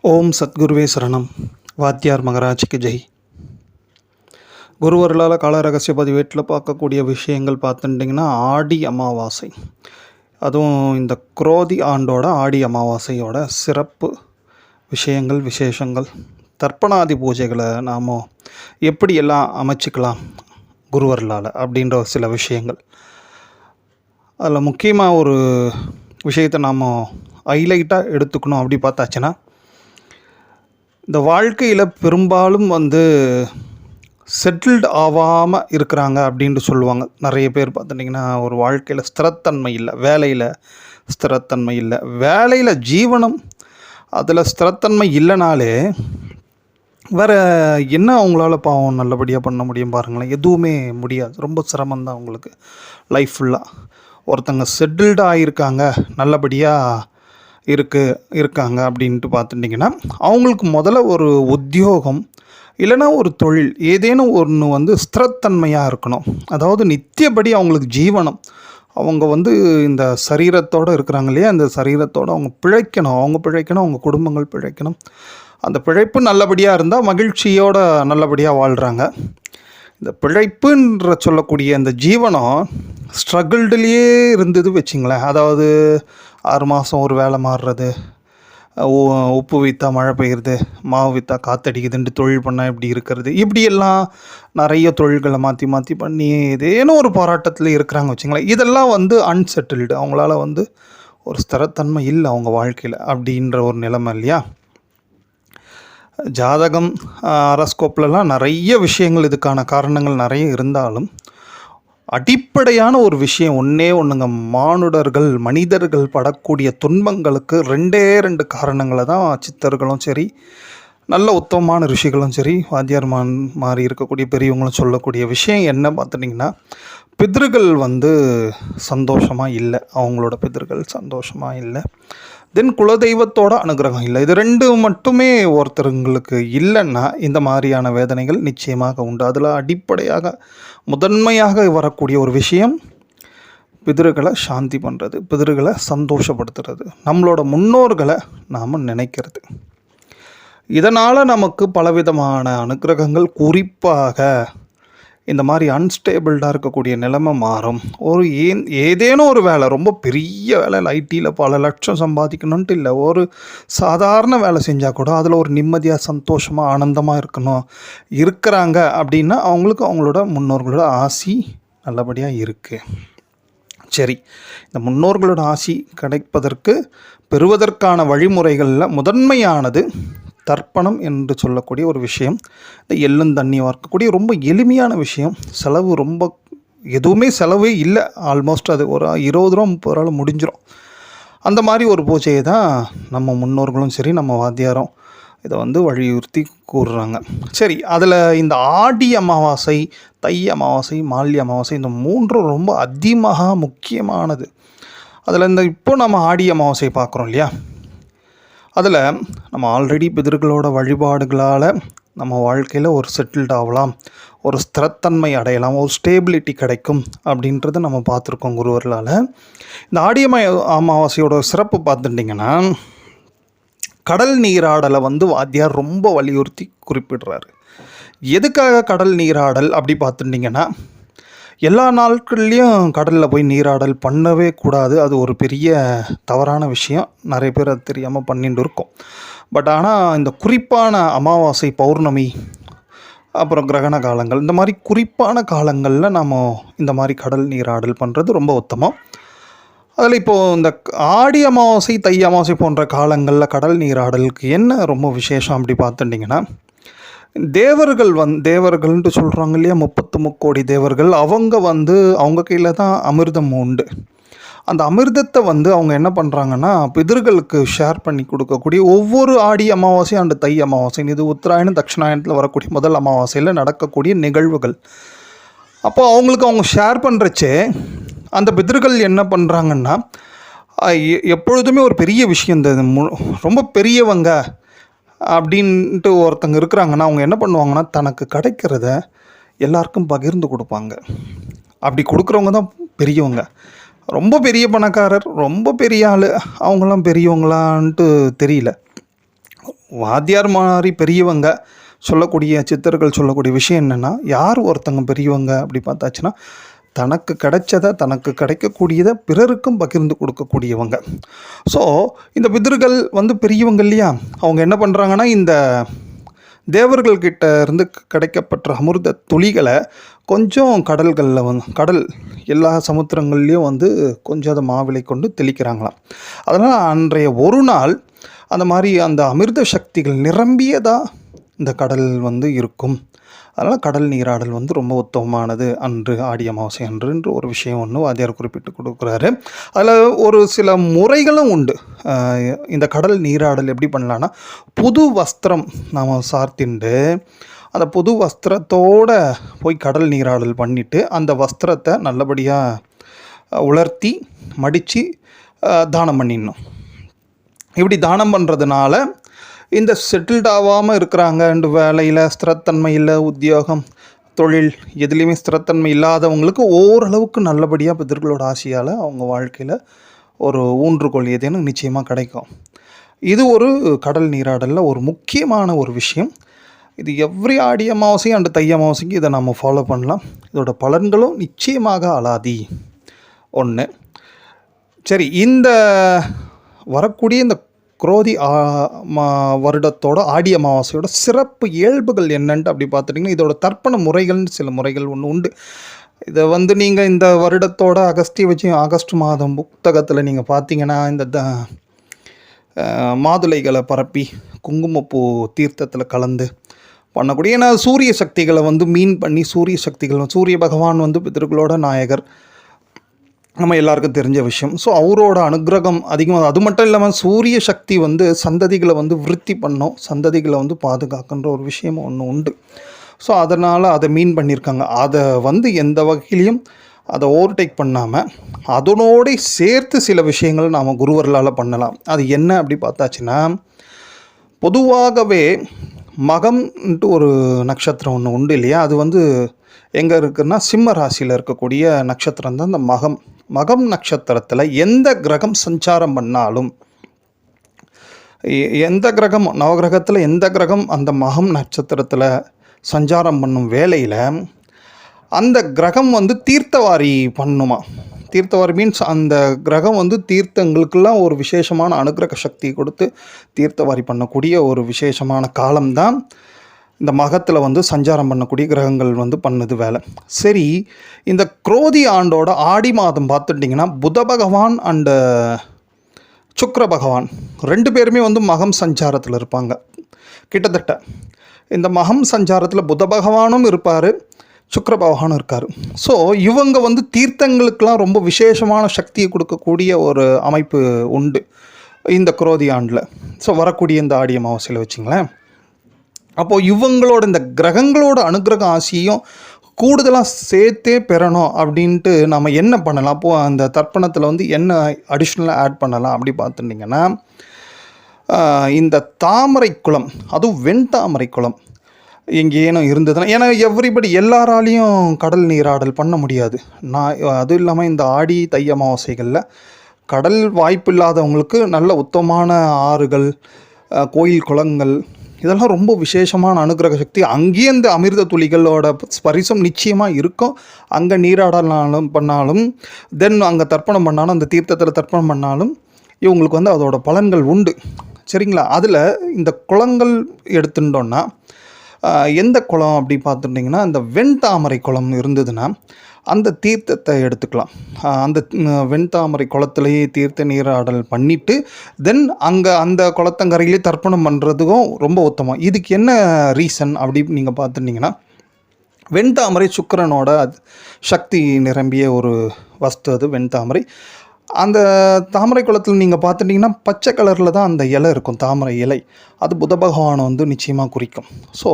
ஓம் சத்குருவே சரணம். வாத்தியார் மகராஜிக்கு ஜெய். குருவர்களால் கால ரகசிய பதிவேட்டில் பார்க்கக்கூடிய விஷயங்கள் பார்த்துட்டிங்கன்னா, ஆடி அமாவாசை, அதுவும் இந்த குரோதி ஆண்டோட ஆடி அமாவாசையோட சிறப்பு விஷயங்கள், விசேஷங்கள், தர்ப்பணாதி பூஜைகளை நாம் எப்படியெல்லாம் அமைச்சிக்கலாம் குருவர்களால் அப்படின்ற சில விஷயங்கள். அதில் முக்கியமாக ஒரு விஷயத்தை நாம் ஹைலைட்டாக எடுத்துக்கணும். அப்படி பார்த்தாச்சுன்னா, இந்த வாழ்க்கையில் பெரும்பாலும் செட்டில்டு ஆகாமல் இருக்கிறாங்க அப்படின்ட்டு சொல்லுவாங்க. நிறைய பேர் பார்த்துட்டிங்கன்னா, ஒரு வாழ்க்கையில் ஸ்திரத்தன்மை இல்லை, வேலையில் ஸ்திரத்தன்மை இல்லை, வேலையில் ஜீவனம் அதில் ஸ்திரத்தன்மை இல்லைனாலே வேறு என்ன அவங்களால பாவம் நல்லபடியாக பண்ண முடியும் பாருங்களேன். எதுவுமே முடியாது, ரொம்ப சிரமந்தான் அவங்களுக்கு லைஃப் ஃபுல்லாக. ஒருத்தங்க செட்டில்டு ஆகியிருக்காங்க, நல்லபடியாக இருக்காங்க அப்படின்ட்டு பார்த்துட்டிங்கன்னா, அவங்களுக்கு முதல்ல ஒரு உத்தியோகம் இல்லைனா ஒரு தொழில் ஏதேனும் ஒன்று ஸ்திரத்தன்மையாக இருக்கணும். அதாவது நித்தியபடி அவங்களுக்கு ஜீவனம், அவங்க இந்த சரீரத்தோடு இருக்கிறாங்க இல்லையா, அந்த சரீரத்தோடு அவங்க பிழைக்கணும், அவங்க குடும்பங்கள் பிழைக்கணும். அந்த பிழைப்பு நல்லபடியாக இருந்தால் மகிழ்ச்சியோடு நல்லபடியாக வாழ்கிறாங்க. இந்த பிழைப்புன்ற சொல்லக்கூடிய அந்த ஜீவனம் ஸ்ட்ரகிள்டுலேயே இருந்தது வச்சிங்களேன். அதாவது 6 மாதம் ஒரு வேலை மாறுறது, உப்பு விற்றா மழை பெய்யுறது, மாவு விற்றா காற்றடிக்குதுன்ட்டு தொழில் பண்ணால் இப்படி இருக்கிறது, இப்படியெல்லாம் நிறைய தொழில்களை மாற்றி மாற்றி பண்ணி ஏதேனும் ஒரு போராட்டத்தில் இருக்கிறாங்க வச்சுங்களேன். இதெல்லாம் அன்செட்டில்டு, அவங்களால ஒரு ஸ்திரத்தன்மை இல்லை அவங்க வாழ்க்கையில் அப்படின்ற ஒரு நிலைமை இல்லையா. ஜாதகம், அரஸ்கோப்லலாம் நிறைய விஷயங்கள், இதுக்கான காரணங்கள் நிறைய இருந்தாலும் அடிப்படையான ஒரு விஷயம் ஒன்றுங்க, மனிதர்கள் படக்கூடிய துன்பங்களுக்கு 2 காரணங்களை தான் சித்தர்களும் சரி, நல்ல உத்தமமான ரிஷிகளும் சரி, வாத்தியார் மாதிரி இருக்கக்கூடிய பெரியவங்களும் சொல்லக்கூடிய விஷயம் என்ன பார்த்துட்டிங்கன்னா, பித்ருகள் சந்தோஷமாக இல்லை, அவங்களோட பித்ருகள் சந்தோஷமாக இல்லை. தென் குலதெய்வத்தோட அனுகிரகம் இல்லை. இது 2 மட்டுமே ஒருத்தருங்களுக்கு இல்லைன்னா இந்த மாதிரியான வேதனைகள் நிச்சயமாக உண்டு. அதில் அடிப்படையாக முதன்மையாக வரக்கூடிய ஒரு விஷயம் பிதர்களை சாந்தி பண்ணுறது, பிதர்களை சந்தோஷப்படுத்துறது, நம்மளோட முன்னோர்களை நாம் நினைக்கிறது. இதனால் நமக்கு பலவிதமான அனுகிரகங்கள், குறிப்பாக இந்த மாதிரி அன்ஸ்டேபிள்டாக இருக்கக்கூடிய நிலைமை மாறும். ஏதேனும் ஒரு வேலை, ரொம்ப பெரிய வேலை, ஐடியில் பல லட்சம் சம்பாதிக்கணுன்ட்டு இல்லை, ஒரு சாதாரண வேலை செஞ்சால் கூட அதில் ஒரு நிம்மதியாக, சந்தோஷமாக, ஆனந்தமாக இருக்கிறாங்க அப்படின்னா அவங்களுக்கு அவங்களோட முன்னோர்களோட ஆசி நல்லபடியாக இருக்குது. சரி, இந்த முன்னோர்களோட ஆசி பெறுவதற்கான வழிமுறைகளில் முதன்மையானது தர்ப்பணம் என்று சொல்லக்கூடிய ஒரு விஷயம். இந்த எள்ளும் தண்ணியும் இருக்கக்கூடிய ரொம்ப எளிமையான விஷயம். செலவு எதுவுமே செலவே இல்லை, ஆல்மோஸ்ட் அது ஒரு 20 ரூபா 30 ரூபாவில் முடிஞ்சிடும். அந்த மாதிரி ஒரு பூஜையை தான் நம்ம முன்னோர்களும் சரி, நம்ம வாத்தியாரும் இதை வலியுறுத்தி கூறுறாங்க. சரி, அதில் இந்த ஆடி அமாவாசை, தை அமாவாசை, மால்ய அமாவாசை, இந்த 3 ரொம்ப அதிகமாக முக்கியமானது. அதில் இப்போ நம்ம ஆடி அமாவாசை பார்க்குறோம் இல்லையா, அதில் நம்ம ஆல்ரெடி பிதர்களோட வழிபாடுகளால் நம்ம வாழ்க்கையில் ஒரு செட்டில்ட் ஆகலாம், ஒரு ஸ்திரத்தன்மை அடையலாம், ஒரு ஸ்டேபிலிட்டி கிடைக்கும் அப்படின்றத நம்ம பார்த்துருக்கோம் குருவர்களால். இந்த ஆடி அமாவாசையோட சிறப்பு பார்த்துட்டிங்கன்னா, கடல் நீராடலை வாத்தியார் ரொம்ப வலியுறுத்தி குறிப்பிடுறாரு. எதுக்காக கடல் நீராடல் அப்படி பார்த்துட்டிங்கன்னா, எல்லா நாட்கள்லேயும் கடலில் போய் நீராடல் பண்ணவே கூடாது, அது ஒரு பெரிய தவறான விஷயம். நிறைய பேர் அது தெரியாமல் பண்ணிட்டு இருக்கோம். பட் ஆனால் இந்த குறிப்பான அமாவாசை, பௌர்ணமி, அப்புறம் கிரகண காலங்கள், இந்த மாதிரி குறிப்பான காலங்களில் நம்ம இந்த மாதிரி கடல் நீராடல் பண்ணுறது ரொம்ப உத்தமம். அதில் இப்போது இந்த ஆடி அமாவாசை, தை அமாவாசை போன்ற காலங்களில் கடல் நீராடலுக்கு என்ன ரொம்ப விசேஷம் அப்படி பார்த்துட்டிங்கன்னா, தேவர்கள்ன்ட்டு சொல்கிறாங்க இல்லையா, 33 கோடி தேவர்கள், அவங்க கையில் தான் அமிர்தம் உண்டு. அந்த அமிர்தத்தை அவங்க என்ன பண்ணுறாங்கன்னா, பிதர்களுக்கு ஷேர் பண்ணி கொடுக்கக்கூடிய ஒவ்வொரு ஆடி அமாவாசை அண்டு தை அமாவாசை, இது உத்தராயணம் தட்சிணாயணத்தில் வரக்கூடிய முதல் அமாவாசையில் நடக்கக்கூடிய நிகழ்வுகள். அப்போ அவங்க ஷேர் பண்ணுறச்சே அந்த பிதர்கள் என்ன பண்ணுறாங்கன்னா, எப்பொழுதுமே ஒரு பெரிய விஷயம், இந்த ரொம்ப பெரியவங்க அப்படின்ட்டு ஒருத்தங்க இருக்கிறாங்கன்னா, அவங்க என்ன பண்ணுவாங்கன்னா, தனக்கு கிடைக்கிறத எல்லாருக்கும் பகிர்ந்து கொடுப்பாங்க. அப்படி கொடுக்குறவங்க தான் பெரியவங்க. ரொம்ப பெரிய பணக்காரர், ரொம்ப பெரிய ஆள், அவங்களாம் பெரியவங்களான்ட்டு தெரியல. வாத்தியார் மாதிரி பெரியவங்க சொல்லக்கூடிய சித்தர்கள் சொல்லக்கூடிய விஷயம் என்னென்னா, யார் ஒருத்தங்க பெரியவங்க அப்படி பார்த்தாச்சுன்னா, தனக்கு கிடைச்சதை தனக்கு கிடைக்கக்கூடியதை பிறருக்கும் பகிர்ந்து கொடுக்கக்கூடியவங்க. ஸோ இந்த பிதர்கள் வந்து பெரியவங்க இல்லையா, அவங்க என்ன பண்ணுறாங்கன்னா, இந்த தேவர்கள்கிட்ட இருந்து கிடைக்கப்பட்ட அமிர்த துளிகளை கொஞ்சம் கடல்களில் கடல் எல்லா சமுத்திரங்கள்லேயும் வந்து கொஞ்சம் அதை மாவிலை கொண்டு தெளிக்கிறாங்களாம். அதனால் அன்றைய ஒரு நாள் அந்த மாதிரி அந்த அமிர்த சக்திகள் நிரம்பியதாக இந்த கடல் வந்து இருக்கும். அதனால் கடல் நீராடல் வந்து ரொம்ப உத்தமமானது அன்று, ஆடி அமாவாசை அன்றுன்ற ஒரு விஷயம் ஒன்று வாத்தியார் குறிப்பிட்டு கொடுக்குறாரு. அதில் ஒரு சில முறைகளும் உண்டு. இந்த கடல் நீராடல் எப்படி பண்ணலான்னா, புது வஸ்திரம் நாம் சார்த்திண்டு அந்த புது வஸ்திரத்தோடு போய் கடல் நீராடல் பண்ணிவிட்டு அந்த வஸ்திரத்தை நல்லபடியாக உலர்த்தி மடித்து தானம் பண்ணிடணும். இப்படி தானம் பண்ணுறதுனால இந்த செட்டில்ட் ஆகாமல் இருக்கிறாங்க, அண்டு வேலையில் ஸ்திரத்தன்மை இல்லை, உத்தியோகம் தொழில் எதுலேயுமே ஸ்திரத்தன்மை இல்லாதவங்களுக்கு ஓரளவுக்கு நல்லபடியாக பிதர்களோட ஆசையால் அவங்க வாழ்க்கையில் ஒரு ஊன்றுகோல் ஏதேனும் நிச்சயமாக கிடைக்கும். இது ஒரு கடல் நீராடலில் ஒரு முக்கியமான ஒரு விஷயம். இது எவ்ரி ஆடி அமாவாசை அண்டு தை அமாவாசைக்கு இதை நம்ம ஃபாலோ பண்ணலாம். இதோட பலன்களும் நிச்சயமாக அலாதி ஒன்று. சரி, இந்த வரக்கூடிய இந்த குரோதி வருடத்தோட ஆடி அமாவாசையோட சிறப்பு இயல்புகள் என்னன்ட்டு அப்படி பார்த்துட்டிங்கன்னா, இதோட தர்ப்பண முறைகள்னு சில முறைகள் ஒன்று உண்டு. இதை வந்து நீங்கள் இந்த வருடத்தோட அகஸ்திய வச்சு ஆகஸ்ட் மாதம் புத்தகத்தில் நீங்கள் பார்த்தீங்கன்னா, இந்த மாதுளைகளை பரப்பி குங்குமப்பூ தீர்த்தத்தில் கலந்து பண்ணக்கூடிய, ஏன்னா சூரிய சக்திகளை வந்து மீன் பண்ணி சூரிய பகவான் வந்து பிதர்களோட நாயகர், நம்ம எல்லாருக்கும் தெரிஞ்ச விஷயம். ஸோ அவரோட அனுகிரகம் அதிகமாக. அது மட்டும் இல்லாமல் சூரிய சக்தி வந்து சந்ததிகளை வந்து விருத்தி பண்ணோம், சந்ததிகளை வந்து பாதுகாக்கின்ற ஒரு விஷயம் ஒன்று உண்டு. ஸோ அதனால் அதை மீன் பண்ணியிருக்காங்க. அதை வந்து எந்த வகையிலையும் அதை ஓவர்டேக் பண்ணாமல் அதனோடு சேர்த்து சில விஷயங்கள் நாம் குருவர்களால் பண்ணலாம். அது என்ன அப்படி பார்த்தாச்சுன்னா, பொதுவாகவே மகம்ன்ட்டு ஒரு நட்சத்திரம் ஒன்று உண்டு இல்லையா, அது வந்து எங்கே இருக்குன்னா சிம்ம ராசியில் இருக்கக்கூடிய நட்சத்திரம் தான் இந்த மகம் நட்சத்திரத்தில் எந்த கிரகம் சஞ்சாரம் பண்ணாலும், எந்த கிரகம் நவகிரகத்தில் எந்த கிரகம் அந்த மகம் நட்சத்திரத்தில் சஞ்சாரம் பண்ணும் வேளையில் அந்த கிரகம் வந்து தீர்த்தவாரி பண்ணுமா. தீர்த்தவாரி மீன்ஸ் அந்த கிரகம் வந்து தீர்த்தங்களுக்கெல்லாம் ஒரு விசேஷமான அனுகிரக சக்தி கொடுத்து தீர்த்தவாரி பண்ணக்கூடிய ஒரு விசேஷமான காலம்தான் இந்த மகத்தில் வந்து சஞ்சாரம் பண்ணக்கூடிய கிரகங்கள் வந்து பண்ணுது வேலை. சரி, இந்த குரோதி ஆண்டோட ஆடி மாதம் பார்த்துட்டிங்கன்னா புத பகவான் அண்டு சுக்கிர பகவான் 2 பேருமே வந்து மகம் சஞ்சாரத்தில் இருப்பாங்க. கிட்டத்தட்ட இந்த மகம் சஞ்சாரத்தில் புத பகவானும் இருப்பார், சுக்கிர பகவானும் இருக்கார். ஸோ இவங்க வந்து தீர்த்தங்களுக்கெல்லாம் ரொம்ப விசேஷமான சக்தியை கொடுக்கக்கூடிய ஒரு அமைப்பு உண்டு இந்த குரோதி ஆண்டில். ஸோ வரக்கூடிய இந்த ஆடி அமாவாசையில் வச்சுங்களேன். அப்போது இவங்களோட இந்த கிரகங்களோட அனுகிரக ஆசையும் கூடுதலாக சேர்த்தே பெறணும் அப்படின்ட்டு நம்ம என்ன பண்ணலாம், அப்போது அந்த தர்ப்பணத்தில் வந்து என்ன அடிஷ்னலாக ஆட் பண்ணலாம் அப்படி பார்த்துட்டிங்கன்னா, இந்த தாமரை குளம், அதுவும் வெண்தாமரை குளம் எங்கேனும் இருந்ததுன்னா, ஏன்னா எவ்ரிபடி எல்லாராலையும் கடல் நீராடல் பண்ண முடியாது. அதுவும் இல்லாமல் இந்த ஆடி தை அமாவாசைகளில் கடல் வாய்ப்பு இல்லாதவங்களுக்கு நல்ல உத்தமமான ஆறுகள், கோயில் குளங்கள் இதெல்லாம் ரொம்ப விசேஷமான அனுகிரக சக்தி. அங்கேயே இந்த அமிர்த துளிகளோட ஸ்பரிசம் நிச்சயமாக இருக்கும். அங்கே நீராடலாம் பண்ணாலும், தென் அங்கே தர்ப்பணம் பண்ணாலும், அந்த தீர்த்தத்தில் தர்ப்பணம் பண்ணாலும் இவங்களுக்கு வந்து அதோட பலன்கள் உண்டு. சரிங்களா. அதில் இந்த குளங்கள் எடுத்துட்டோன்னா எந்த குளம் அப்படி பார்த்துட்டிங்கன்னா, இந்த வெண்தாமரை குளம் இருந்ததுன்னா அந்த தீர்த்தத்தை எடுத்துக்கலாம். அந்த வெண்தாமரை குளத்துலேயே தீர்த்த நீராடல் பண்ணிவிட்டு தென் அங்கே அந்த குளத்தங்கரையிலே தர்ப்பணம் பண்ணுறதுக்கும் ரொம்ப உத்தமம். இதுக்கு என்ன ரீசன் அப்படின்னு நீங்கள் பார்த்துட்டிங்கன்னா, வெண்தாமரை சுக்கிரனோட சக்தி நிரம்பிய ஒரு வஸ்து அது வெண்தாமரை. அந்த தாமரை குளத்தில் நீங்கள் பார்த்துட்டிங்கன்னா பச்சை கலரில் தான் அந்த இலை இருக்கும், தாமரை இலை. அது புத பகவானை வந்து நிச்சயமாக குறிக்கும். ஸோ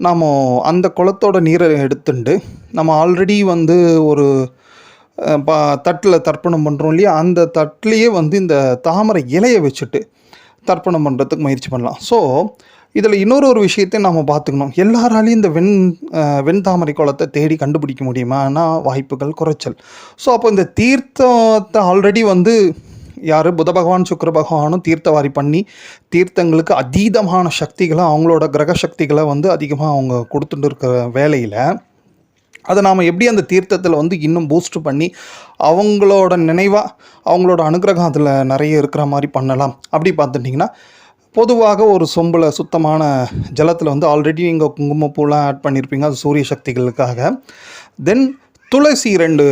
நாம் அந்த குளத்தோட நீரை எடுத்துட்டு நம்ம ஆல்ரெடி வந்து ஒரு தட்டில் தர்ப்பணம் பண்ணுறோம் இல்லையா, அந்த தட்டிலையே வந்து இந்த தாமரை இலையை வச்சுட்டு தர்ப்பணம் பண்ணுறதுக்கு முயற்சி பண்ணலாம். ஸோ இதில் இன்னொரு விஷயத்தையும் நம்ம பார்த்துக்கணும். எல்லாராலையும் இந்த வெண்தாமரை குளத்தை தேடி கண்டுபிடிக்க முடியுமானா வாய்ப்புகள் குறைச்சல். ஸோ அப்போ இந்த தீர்த்தத்தை ஆல்ரெடி வந்து யார் புத பகவான் சுக்கிர பகவானும் தீர்த்தவாரி பண்ணி தீர்த்தங்களுக்கு அதீதமான சக்திகளை அவங்களோட கிரக சக்திகளை வந்து அதிகமாக அவங்க கொடுத்துட்டு இருக்கிற வேலையில் அதை நாம் எப்படி அந்த தீர்த்தத்தில் வந்து இன்னும் பூஸ்ட் பண்ணி அவங்களோட நினைவாக அவங்களோட அனுகிரகம் அதில் நிறைய இருக்கிற மாதிரி பண்ணலாம் அப்படி பார்த்துட்டிங்கன்னா பொதுவாக ஒரு சொம்பில் சுத்தமான ஜலத்தில் வந்து ஆல்ரெடி நீங்கள் குங்குமப்பூலாம் ஆட் பண்ணியிருப்பீங்க அது சூரிய சக்திகளுக்காக. தென் துளசி 2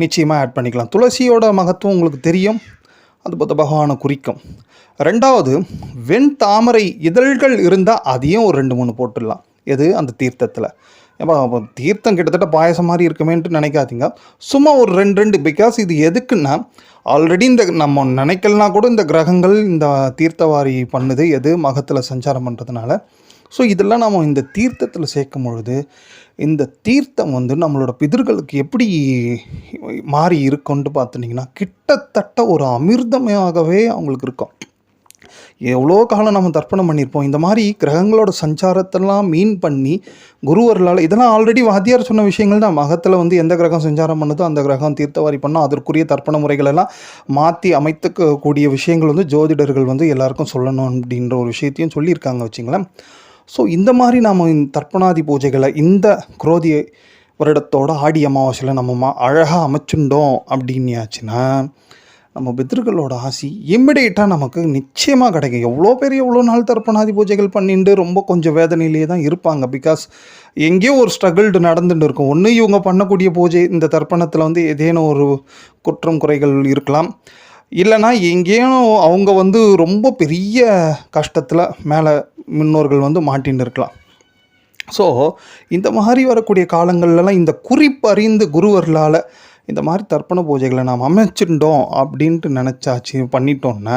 நிச்சயமாக ஆட் பண்ணிக்கலாம். துளசியோட மகத்துவம் உங்களுக்கு தெரியும், அது புத்த பகவானை குறிக்கும். 2வது வெண் தாமரை இதழ்கள் இருந்தால் அதையும் ஒரு 2-3 போட்டுடலாம். எது அந்த தீர்த்தத்தில். ஏப்பா தீர்த்தம் கிட்டத்தட்ட பாயசம் மாதிரி இருக்குமேன்ட்டு நினைக்காதீங்க, சும்மா ஒரு 2 பிகாஸ் இது எதுக்குன்னா ஆல்ரெடி இந்த நம்ம நினைக்கலனா கூட இந்த கிரகங்கள் இந்த தீர்த்தவாரி பண்ணுது எது மகத்தில் சஞ்சாரம் பண்ணுறதுனால. ஸோ இதெல்லாம் நம்ம இந்த தீர்த்தத்தில் சேர்க்கும் பொழுது இந்த தீர்த்தம் வந்து நம்மளோட பிதர்களுக்கு எப்படி மாறி இருக்கும்னு பார்த்துட்டிங்கன்னா கிட்டத்தட்ட ஒரு அமிர்தமாகவே அவங்களுக்கு இருக்கும். எவ்வளோ காலம் நம்ம தர்ப்பணம் பண்ணியிருப்போம். இந்த மாதிரி கிரகங்களோட சஞ்சாரத்தெல்லாம் மீன் பண்ணி குருவர்களால் இதெல்லாம் ஆல்ரெடி வாத்தியார் சொன்ன விஷயங்கள் தான். மகத்தில் வந்து எந்த கிரகம் சஞ்சாரம் பண்ணுதோ அந்த கிரகம் தீர்த்தவாரி பண்ணோம், அதற்குரிய தர்ப்பண முறைகளெல்லாம் மாற்றி அமைத்துக்கூடிய விஷயங்கள் வந்து ஜோதிடர்கள் வந்து எல்லாருக்கும் சொல்லணும் அப்படின்ற ஒரு விஷயத்தையும் சொல்லியிருக்காங்க வச்சுங்களேன். ஸோ இந்த மாதிரி நாம் தர்ப்பணாதி பூஜைகளை இந்த குரோதி வருடத்தோட ஆடி அமாவாசையில் நம்ம அழகாக அமைச்சுட்டோம் அப்படின்னாச்சுன்னா நம்ம பித்ருக்களோட ஆசி இம்மிடியேட்டாக நமக்கு நிச்சயமாக கிடைக்கும். எவ்வளோ பேர் எவ்வளோ நாள் தர்ப்பணாதி பூஜைகள் பண்ணிட்டு ரொம்ப கொஞ்சம் வேதனையிலேயே தான் இருப்பாங்க. பிகாஸ் எங்கேயோ ஒரு ஸ்ட்ரகிள்டு நடந்துட்டு இருக்கும். ஒன்று இவங்க பண்ணக்கூடிய பூஜை இந்த தர்ப்பணத்தில் வந்து ஏதேனும் ஒரு குற்றம் குறைகள் இருக்கலாம், இல்லைனா எங்கேயும் அவங்க வந்து ரொம்ப பெரிய கஷ்டத்தில் மேலே முன்னோர்கள் வந்து மாட்டின்னு இருக்கலாம். ஸோ இந்த மாதிரி வரக்கூடிய காலங்கள்லாம் இந்த குறிப்பறிந்து குருவர்களால் இந்த மாதிரி தர்ப்பண பூஜைகளை நாம் அமைச்சிட்டோம் அப்படின்ட்டு நினச்சாச்சு பண்ணிட்டோன்னா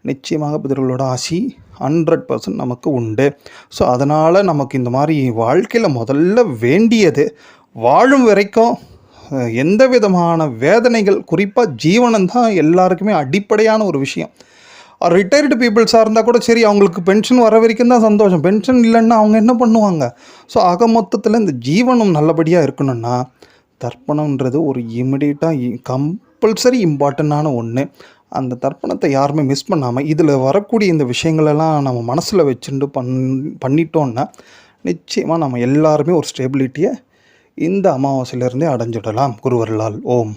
நிச்சயமாக பிதர்களோட ஆசி 100% நமக்கு உண்டு. ஸோ அதனால் நமக்கு இந்த மாதிரி வாழ்க்கையில் முதல்ல வேண்டியது வாழும் வரைக்கும் எந்த விதமான வேதனைகள், குறிப்பாக ஜீவனம் தான் எல்லாருக்குமே அடிப்படையான ஒரு விஷயம். ரிட்டையர்டு பீப்புள்ஸாக இருந்தால் கூட சரி, அவங்களுக்கு பென்ஷன் வர வரைக்கும் தான் சந்தோஷம். பென்ஷன் இல்லைன்னா அவங்க என்ன பண்ணுவாங்க? ஸோ ஆக மொத்தத்தில் இந்த ஜீவனம் நல்லபடியாக இருக்கணும்னா தர்ப்பணம்ன்றது ஒரு இமிடியேட்டாக கம்பல்சரி இம்பார்ட்டண்ட்டான ஒன்று. அந்த தர்ப்பணத்தை யாருமே மிஸ் பண்ணாமல் இதில் வரக்கூடிய இந்த விஷயங்களெல்லாம் நம்ம மனசில் வச்சுட்டு பண்ணிட்டோன்னா நிச்சயமாக நம்ம எல்லாருமே ஒரு ஸ்டெபிலிட்டியை இந்த அமாவாசையிலேருந்தே அடைஞ்சிடலாம் குருவர்களால். ஓம்.